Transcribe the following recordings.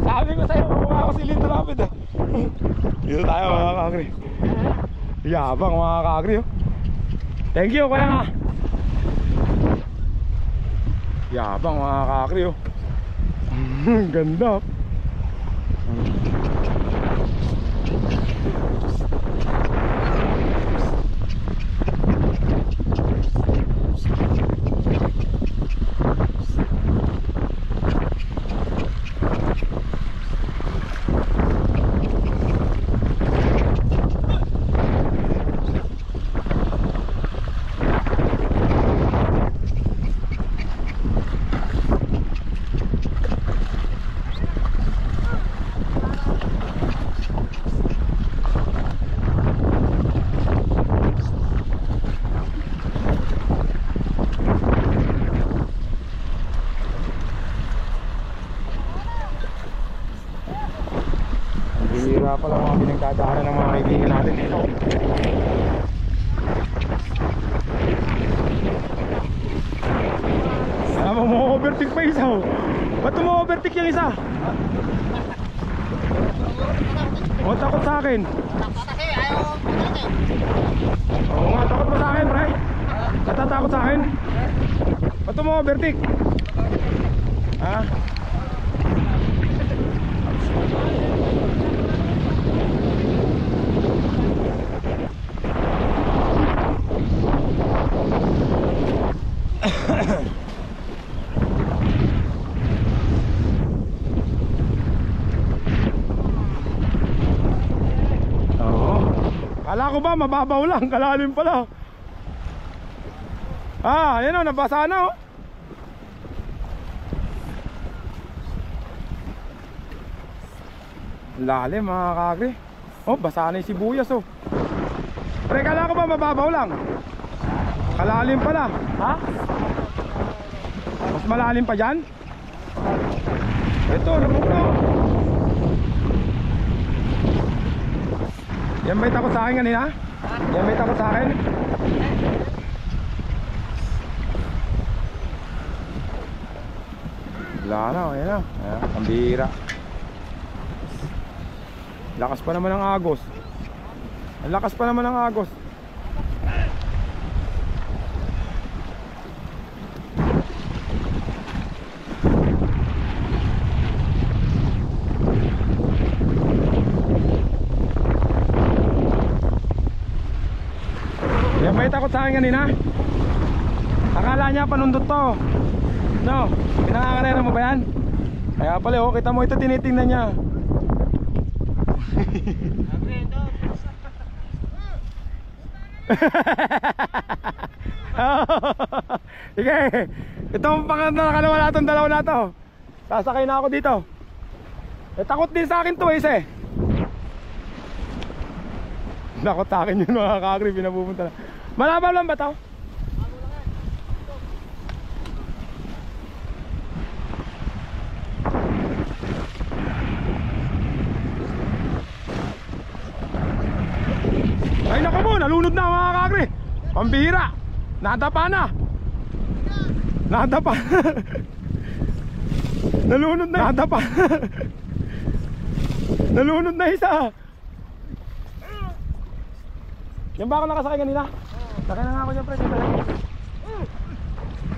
Sabi ko sa'yo, kumukha ko si Lindo Rapid eh. Dito tayo mga kakri. Yabang mga kakri oh. Thank you kuya nga. Yabang mga kakri oh. Ganda. Bihira pala mga pinagdadaanan ng mga kaibigan natin dito. Alam mo, overtake pa isa oh. Ba't mo overtake yung isa? O takot sa akin. Oo nga, takot mo sa akin, pre. Natatakot sa akin. Ba't mo overtake? Ha? Kala ko ba mababaw lang, kalalim pala. Ah, ayan o, nabasa na o. Lalim mga kakri. Oh, basa na yung sibuyas oh. Pre, kala ko ba mababaw lang? Kalalim pala. Ha? Mas malalim pa dyan? Ito, lumog na oh. Yan ba'y takot sa akin kanina? Yan ba'y takot sa akin? Wala na, ayan na. Ayan, ang bihira. Lakas pa naman ang agos. Ang lakas pa naman ang agos. Yan ba'y takot sa akin kanina? Akala niya panundot to. No, pinangangarera mo ba yan? Kaya pala oh, kita mo ito tinitingnan niya. Sige, itong pangatlo na kalawa natin, dalawa na to. Sasakay na ako dito. Eh, takot din sa akin to eh. Nakot sa akin yun mga kakri, pinapupunta na. Malabaw lang ba to? Ay naku mo, nalunod na mga kakri. Pambihira. Nadapa na. Nadapa. Nalunod na. Nadapa. Nalunod na isa. Yan ba ako nakasakay kanina? Sakay na nga ako dyan pre.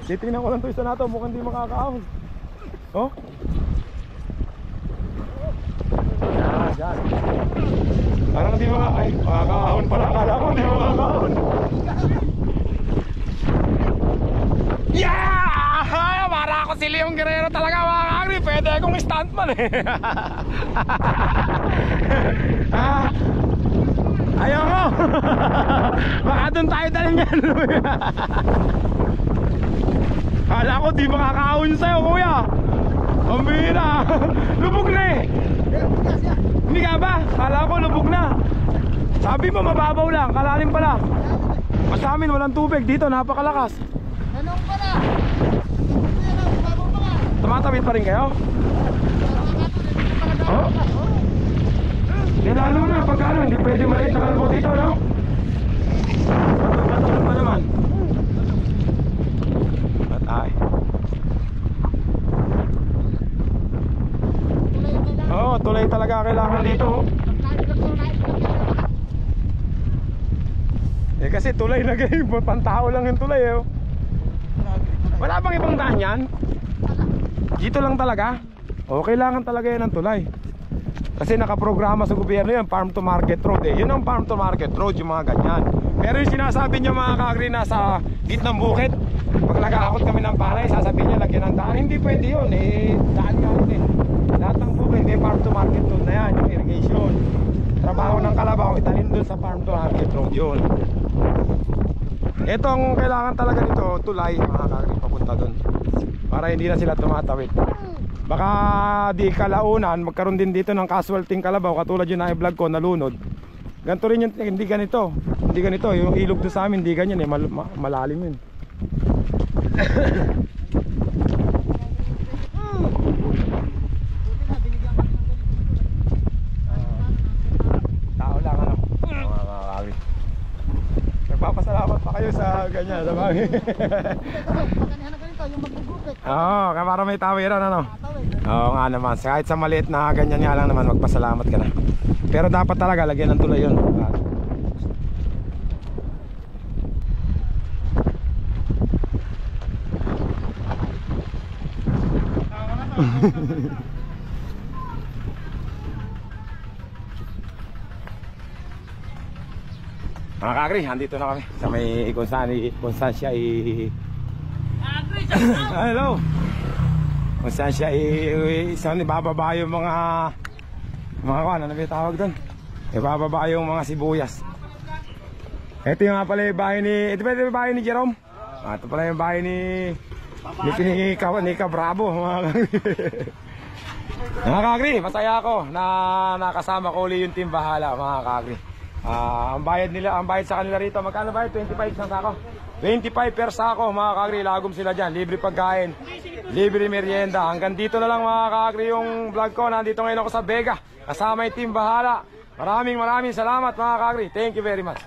Titingnan ko lang ito isa na ito. Mukhang di makakaahon. Oh. Yan. Parang di ay, makakaahon pala. Akala ko di makakaahon. Yeah! Para ako si Leon Guerrero talaga mga kakri. Pwede akong stuntman eh. Ayaw mo. Baka doon tayo dalhin yan. Kala ko di makakaahon sa'yo kuya. Ang bihira. Lubog na eh. Hindi ka ba? Kala ko lubog na. Sabi mo mababaw lang, kalalim pala. Sa amin walang tubig dito, napakalakas. Anong pala? Tumatawid pa rin kayo? Oh? Di lalo na pagka ano, hindi pwede maliit na kalbo dito, no? Patulog pa naman. Patay. tulay talaga kailangan dito. Eh kasi tulay na game, pantao lang yung tulay eh. Wala bang ibang daan yan? Dito lang talaga? O kailangan talaga yan ng tulay. Kasi nakaprograma sa gobyerno yan, farm to market road eh. Yun ang farm to market road, yung mga ganyan. Pero yung sinasabi niya mga ka-agri nasa gitnang bukid, pag nag-aakot kami ng palay, sasabihin niya lagyan ng daan. Hindi pwede yun eh, daan nga rin eh. Lahat ng bukid, hindi farm to market road na yan, yung irrigation. Trabaho ng kalabaw, italin dun sa farm to market road yun. Ito ang kailangan talaga nito, tulay mga ka-agri papunta dun, para hindi na sila tumatawid. Baka di kalaunan magkaroon din dito ng casualty kalabaw katulad yung na-vlog ko nalunod. Ganito rin yung, hindi ganito. Hindi ganito, yung ilog doon sa amin hindi ganyan eh, malalim yun. Tao lang ano. Mga kakawin. Nagpapasalamat pa kayo sa ganyan, sa bagay. Oo, para may tawiran ano. Oo nga naman, kahit sa maliit na ganyan nga lang naman magpasalamat ka na. Pero dapat talaga lagyan ng tulay yun. Mga kakri, andito na kami sa may kung saan siya hello. Kung saan siya isang ibababa yung mga ano ba tawag doon? Ibababa yung mga sibuyas. Ito yung nga pala yung bahay ni, ito pala yung bahay ni Jerome. Ito pala yung bahay ni Bravo. Mga kakri, masaya ako na nakasama ko uli yung team Bahala mga kakri. Ang bayad sa kanila rito, magkano ba? 25 isang sako? 25 per sako mga kakri, lagom sila dyan. Libre pagkain, libre merienda. Hanggang dito na lang mga kakri yung vlog ko. Nandito ngayon ako sa Vega, kasama yung team Bahala. Maraming salamat mga kakri. Thank you very much.